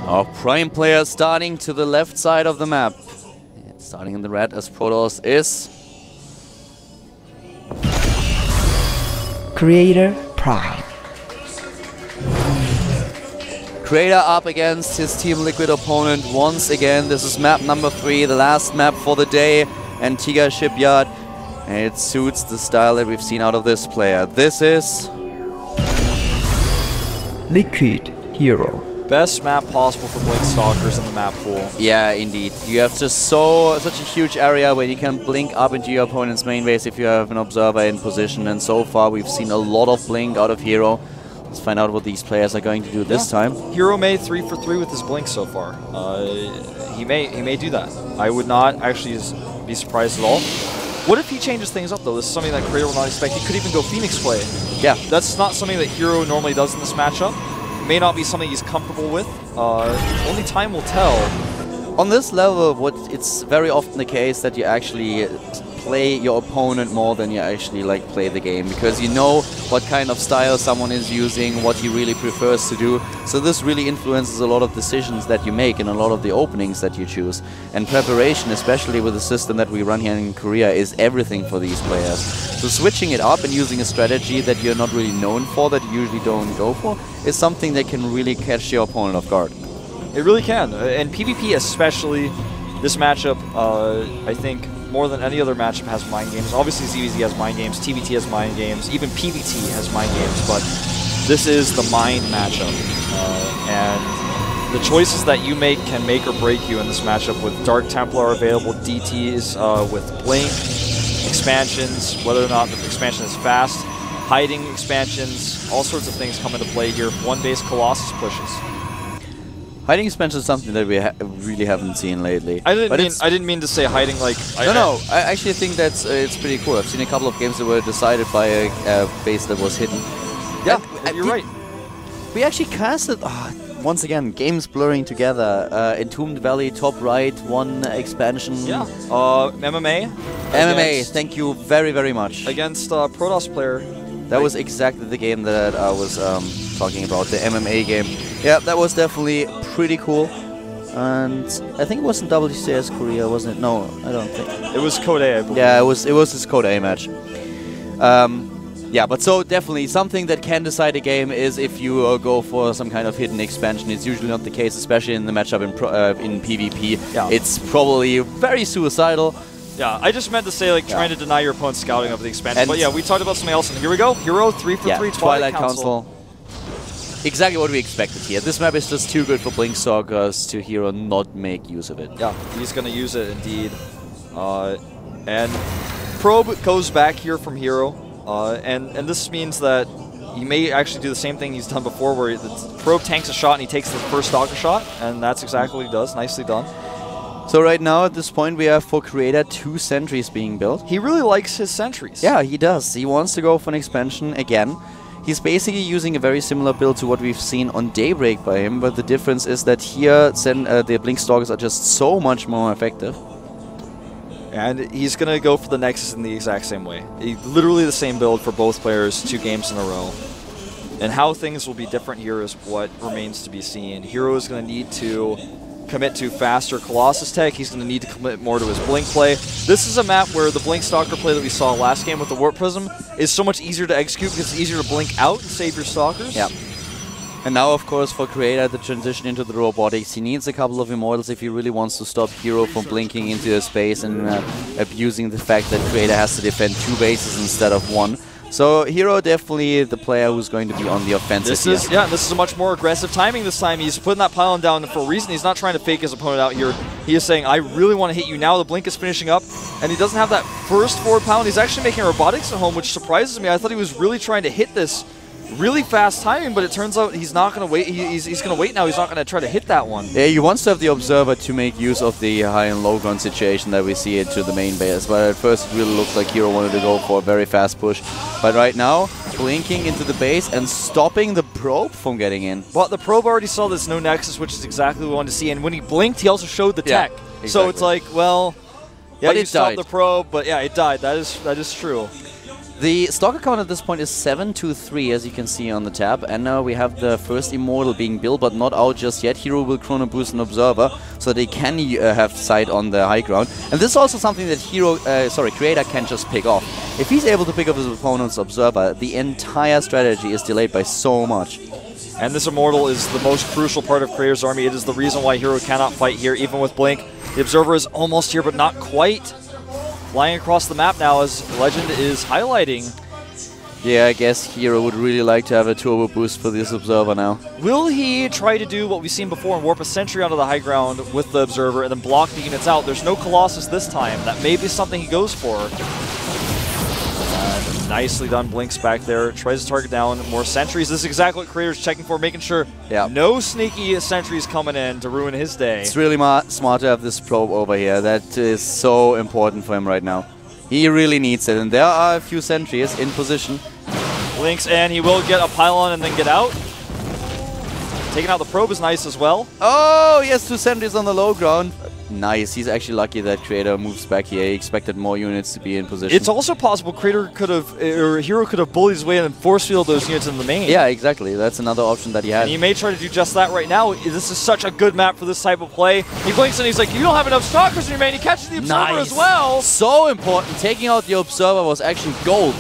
Our prime player starting to the left side of the map. Starting in the red as Protoss is Creator Prime. Creator up against his Team Liquid opponent once again. This is map number 3, the last map for the day, Antigua Shipyard. And it suits the style that we've seen out of this player. This is Liquid Hero. Best map possible for Blink Stalkers in the map pool. Yeah, indeed. You have just such a huge area where you can blink up into your opponent's main base if you have an observer in position. And so far we've seen a lot of blink out of Hero. Let's find out what these players are going to do this time. Hero made 3 for 3 with his blink so far. He may do that. I would not actually be surprised at all. What if he changes things up though? This is something that Creator will not expect. He could even go Phoenix play. Yeah, that's not something that Hero normally does in this matchup. May not be something he's comfortable with. Only time will tell. On this level, it's very often the case that you actually play your opponent more than you actually play the game, because you know what kind of style someone is using, what he really prefers to do. So this really influences a lot of decisions that you make and a lot of the openings that you choose. And preparation, especially with the system that we run here in Korea, is everything for these players. So switching it up and using a strategy that you're not really known for, that you usually don't go for, is something that can really catch your opponent off guard. It really can. And PvP especially, this matchup, I think, more than any other matchup has mind games. Obviously ZVZ has mind games, TVT has mind games, even PVT has mind games, but this is the mind matchup. And the choices that you make can make or break you in this matchup, with Dark Templar available, DTs, with Blink, expansions, whether or not the expansion is fast, hiding expansions, all sorts of things come into play here. One base Colossus pushes. Hiding expansion is something that we really haven't seen lately. I didn't mean to say hiding like... No, I actually think that's it's pretty cool. I've seen a couple of games that were decided by a base that was hidden. Yeah, you're right. We actually casted... once again, games blurring together. Entombed Valley, top right, one expansion. Yeah. MMA. MMA, thank you very, very much. Against Protoss player. That was exactly the game that I was talking about, the MMA game. Yeah, that was definitely pretty cool. And I think it wasn't WCS Korea, wasn't it? No, I don't think. It was Code A, I believe. Yeah, it was this Code A match. Yeah, but so definitely something that can decide a game is if you go for some kind of hidden expansion. It's usually not the case, especially in the matchup in PvP. Yeah. It's probably very suicidal. Yeah, I just meant to say, trying to deny your opponent's scouting of the expansion. But yeah, we talked about something else, and here we go. Hero 3 for 3, Twilight Council. Exactly what we expected here. This map is just too good for Blink Stalkers to Hero not make use of it. Yeah, he's going to use it indeed. And Probe goes back here from Hero, and this means that he may actually do the same thing he's done before, where the Probe tanks a shot and he takes the first Stalker shot, and that's exactly what he does. Nicely done. So right now, at this point, we have for Creator 2 sentries being built. He really likes his sentries. Yeah, he does. He wants to go for an expansion again. He's basically using a very similar build to what we've seen on Daybreak by him, but the difference is that here the Blink Stalkers are just so much more effective. And he's going to go for the Nexus in the exact same way. Literally the same build for both players, 2 games in a row. And how things will be different here is what remains to be seen. Hero is going to need to commit to faster Colossus tech. He's going to need to commit more to his Blink play. This is a map where the Blink Stalker play that we saw last game with the Warp Prism is so much easier to execute because it's easier to blink out and save your Stalkers. Yeah. And now, of course, for Creator, the transition into the robotics, he needs a couple of Immortals if he really wants to stop Hero from blinking into his space and abusing the fact that Creator has to defend 2 bases instead of 1. So Hero definitely the player who's going to be on the offensive here. Yeah, this is a much more aggressive timing this time. He's putting that pylon down for a reason. He's not trying to fake his opponent out here. He is saying, I really want to hit you now. The blink is finishing up, and he doesn't have that first forward pylon. He's actually making robotics at home, which surprises me. I thought he was really trying to hit this really fast timing, but it turns out he's not going to wait. He's going to wait now. He's not going to try to hit that one. Yeah, he wants to have the Observer to make use of the high and low ground situation that we see into the main base. But at first it really looked like Hero wanted to go for a very fast push. But right now, blinking into the base and stopping the Probe from getting in. Well, the Probe already saw this no Nexus, which is exactly what we wanted to see. And when he blinked, he also showed the tech. Exactly. So it's like, well, yeah, you stopped the Probe, but yeah, it died. That is true. The Stalker count at this point is 7-3, as you can see on the tab. And now we have the first Immortal being built, but not out just yet. Hero will Chrono Boost an Observer, so they can have sight on the high ground. And this is also something that Creator can just pick off. If he's able to pick up his opponent's Observer, the entire strategy is delayed by so much. And this Immortal is the most crucial part of Creator's army. It is the reason why Hero cannot fight here, even with Blink. The Observer is almost here, but not quite. Flying across the map now as Legend is highlighting. Yeah, I guess Hero would really like to have a turbo boost for this Observer now. Will he try to do what we've seen before and warp a sentry onto the high ground with the Observer and then block the units out? There's no Colossus this time. That may be something he goes for. Nicely done. Blinks back there. Tries to target down more sentries. This is exactly what Creator's checking for, making sure no sneaky sentries coming in to ruin his day. It's really smart to have this probe over here. That is so important for him right now. He really needs it. And there are a few sentries in position. Blinks and he will get a pylon and then get out. Taking out the probe is nice as well. Oh, he has 2 sentries on the low ground. Nice. He's actually lucky that Creator moves back here. He expected more units to be in position. It's also possible Creator could have, or Hero could have bullied his way in and force field those units in the main. Yeah, exactly. That's another option that he had. And he may try to do just that right now. This is such a good map for this type of play. He blinks and he's like, you don't have enough Stalkers in your main. He catches the Observer as well. So important. Taking out the Observer was actually gold.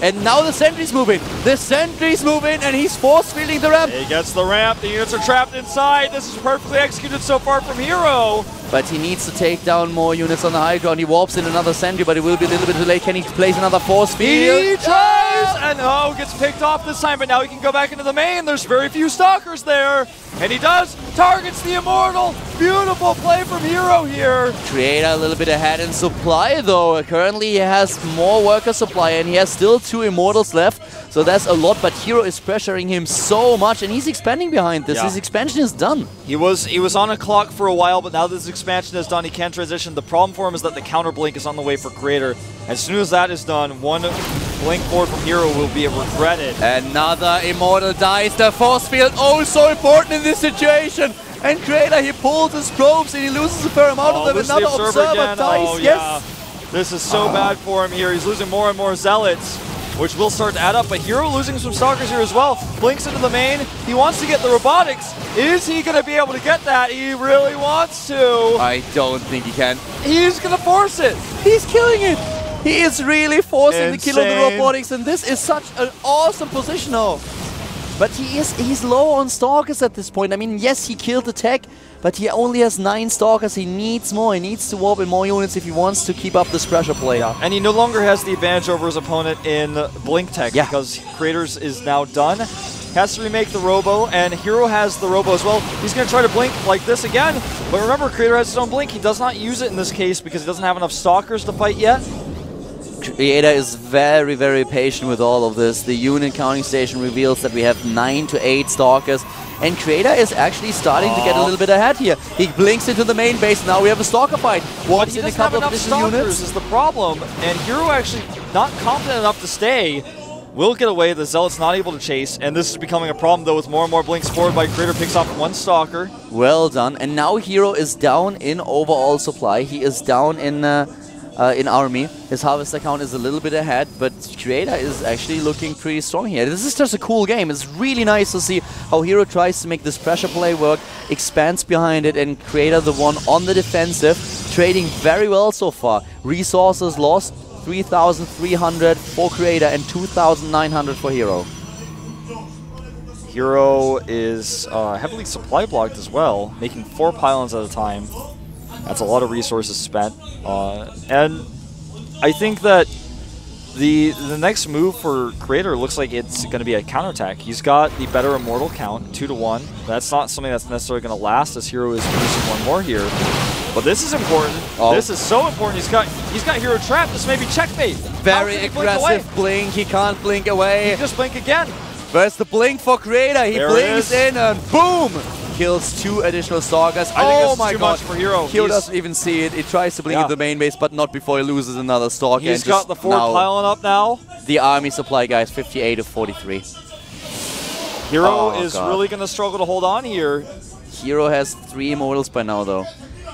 And now the sentry's moving. The sentry's moving, and he's force-fielding the ramp. He gets the ramp. The units are trapped inside. This is perfectly executed so far from Hero. But he needs to take down more units on the high ground. He warps in another sentry, but it will be a little bit too late. Can he place another force field? He tries, and gets picked off this time, but now he can go back into the main. There's very few Stalkers there. And he does. Targets the Immortal. Beautiful play from Hero here. Creator a little bit ahead in supply, though. Currently, he has more worker supply, and he has still 2 Immortals left. So that's a lot, but Hero is pressuring him so much, and he's expanding behind this. His expansion is done. He was on a clock for a while, but now that his expansion is done, he can transition. The problem for him is that the counter blink is on the way for Creator. As soon as that is done, one blink forward from Hero will be regretted. Another Immortal dies. The force field, oh, so important in this situation. And Creator, he pulls his probes and he loses a fair amount of them. Another Observer dies. Yes. This is so bad for him here. He's losing more and more Zealots, which will start to add up, but Hero losing some Stalkers here as well. Blinks into the main. He wants to get the Robotics. Is he going to be able to get that? He really wants to. I don't think he can. He's going to force it. He's killing it. He is really forcing the kill of the Robotics, and this is such an awesome position now. But he's low on Stalkers at this point. I mean, yes, he killed the tech, but he only has 9 Stalkers. He needs more. He needs to warp in more units if he wants to keep up this pressure play. Yeah. And he no longer has the advantage over his opponent in Blink Tech because Creator's is now done. Has to remake the Robo, and Hero has the Robo as well. He's going to try to blink like this again, but remember, Creator has his own blink. He does not use it in this case because he doesn't have enough Stalkers to fight yet. Creator is very, very patient with all of this. The unit counting station reveals that we have 9 to 8 Stalkers, and Creator is actually starting to get a little bit ahead here. He blinks into the main base. Now we have a Stalker fight. Warps in a couple of additional units. Is the problem, and Hero actually not confident enough to stay. Will get away. The Zealot's not able to chase, and this is becoming a problem though with more and more blinks forward by Creator. Picks off 1 Stalker. Well done. And now Hero is down in overall supply. He is down in army. His harvester count is a little bit ahead, but Creator is actually looking pretty strong here. This is just a cool game. It's really nice to see how Hero tries to make this pressure play work, expands behind it, and Creator the one on the defensive, trading very well so far. Resources lost, 3,300 for Creator and 2,900 for Hero. Hero is heavily supply blocked as well, making 4 pylons at a time. That's a lot of resources spent. And I think that the next move for Creator looks like it's going to be a counterattack. He's got the better Immortal count, 2 to 1. That's not something that's necessarily going to last as Hero is producing 1 more here. But this is important. This is so important. He's got Hero trapped. This may be checkmate. Very aggressive blink. He can't blink away. He just blink again. Where's the blink for Creator? He blinks in and boom! Kills 2 additional Stalkers. Oh my god. Too much for Hero. Hero doesn't even see it. He tries to blink in the main base, but not before he loses another Stalker. He's got the 4th pylon up now. The army supply, guys, 58 to 43. Hero is really going to struggle to hold on here. Hero has 3 Immortals by now, though.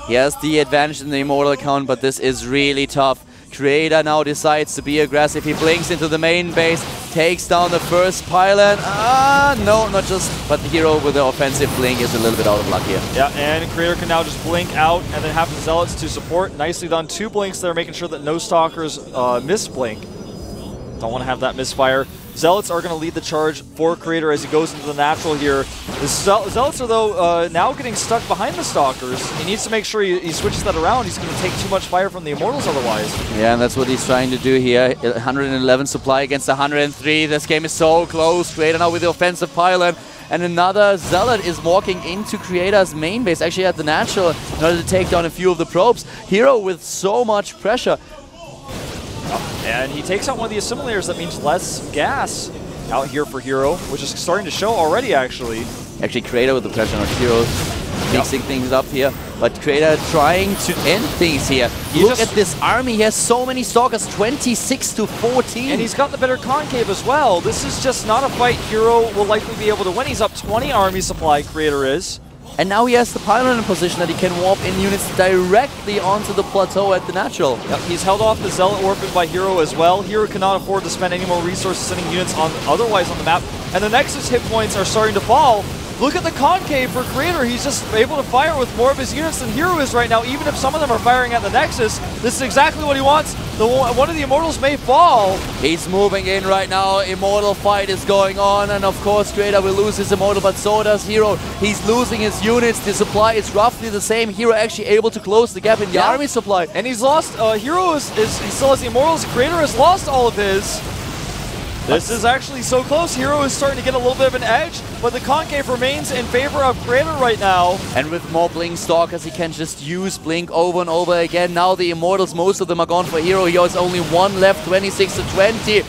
He has the advantage in the Immortal count, but this is really tough. Creator now decides to be aggressive. He blinks into the main base, takes down the first pylon. No, not just, but the Hero with the offensive blink is a little bit out of luck here. Yeah, and Creator can now just blink out and then have the Zealots to support. Nicely done. 2 blinks there, making sure that no Stalkers miss blink. Don't want to have that misfire. Zealots are going to lead the charge for Creator as he goes into the natural here. The Zealots are, though, now getting stuck behind the Stalkers. He needs to make sure he switches that around. He's going to take too much fire from the Immortals otherwise. Yeah, and that's what he's trying to do here. 111 supply against 103. This game is so close. Creator now with the offensive pylon. And another Zealot is walking into Creator's main base, actually at the natural, in order to take down a few of the probes. Hero with so much pressure. And he takes out one of the assimilators. That means less gas out here for Hero, which is starting to show already, actually. Actually, Creator with the pressure on Hero, mixing things up here. But Creator trying to end things here. Look at this army. He has so many Stalkers, 26 to 14. And he's got the better concave as well. This is just not a fight Hero will likely be able to win. He's up 20 army supply, Creator is. And now he has the pylon in position that he can warp in units directly onto the plateau at the natural. Yep, he's held off the Zealot Orphan by Hero as well. Hero cannot afford to spend any more resources sending units on otherwise on the map. And the Nexus hit points are starting to fall. Look at the concave for Creator. He's just able to fire with more of his units than Hero is right now, even if some of them are firing at the Nexus. This is exactly what he wants. One of the Immortals may fall. He's moving in right now. Immortal fight is going on, and of course Creator will lose his Immortal, but so does Hero. He's losing his units. The supply is roughly the same. Hero actually able to close the gap in the army supply. And he's lost, Hero he still has the Immortals. Creator has lost all of his. This is actually so close. Hero is starting to get a little bit of an edge, but the concave remains in favor of Creator right now. And with more Blink Stalkers, he can just use Blink over and over again. Now the Immortals, most of them are gone for Hero. He has only one left, 26 to 20.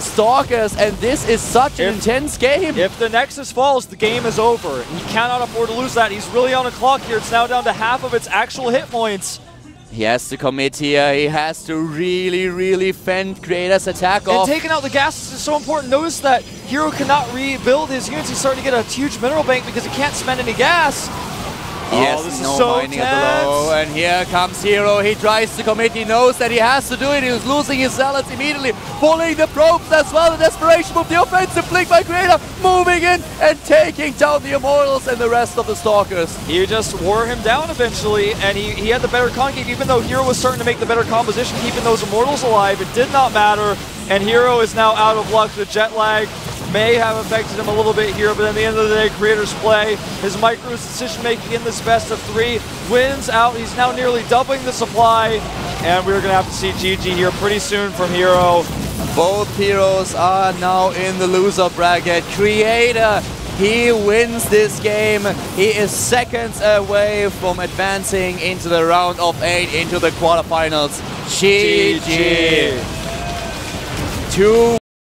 Stalkers, and this is such an intense game. If the Nexus falls, the game is over. He cannot afford to lose that. He's really on a clock here. It's now down to half of its actual hit points. He has to commit here. He has to really fend Creator's attack off. And taking out the gas is so important. Notice that Hero cannot rebuild his units. He's starting to get a huge mineral bank because he can't spend any gas. Yes, this is no so mining at the low, and here comes Hero. He tries to commit. He knows that he has to do it. He was losing his Zealots immediately, pulling the probes as well. The desperation move, the offensive blink by Creator, moving in and taking down the Immortals and the rest of the Stalkers. He just wore him down eventually, and he had the better concave. Even though Hero was starting to make the better composition, keeping those Immortals alive, it did not matter. And Hero is now out of luck. The jet lag may have affected him a little bit here, but at the end of the day, Creator's play, his micro's decision-making in this best of 3 wins out. He's now nearly doubling the supply, and we're going to have to see GG here pretty soon from Hero. Both heroes are now in the loser bracket. Creator, he wins this game. He is seconds away from advancing into the round of 8, into the quarterfinals. GG. 2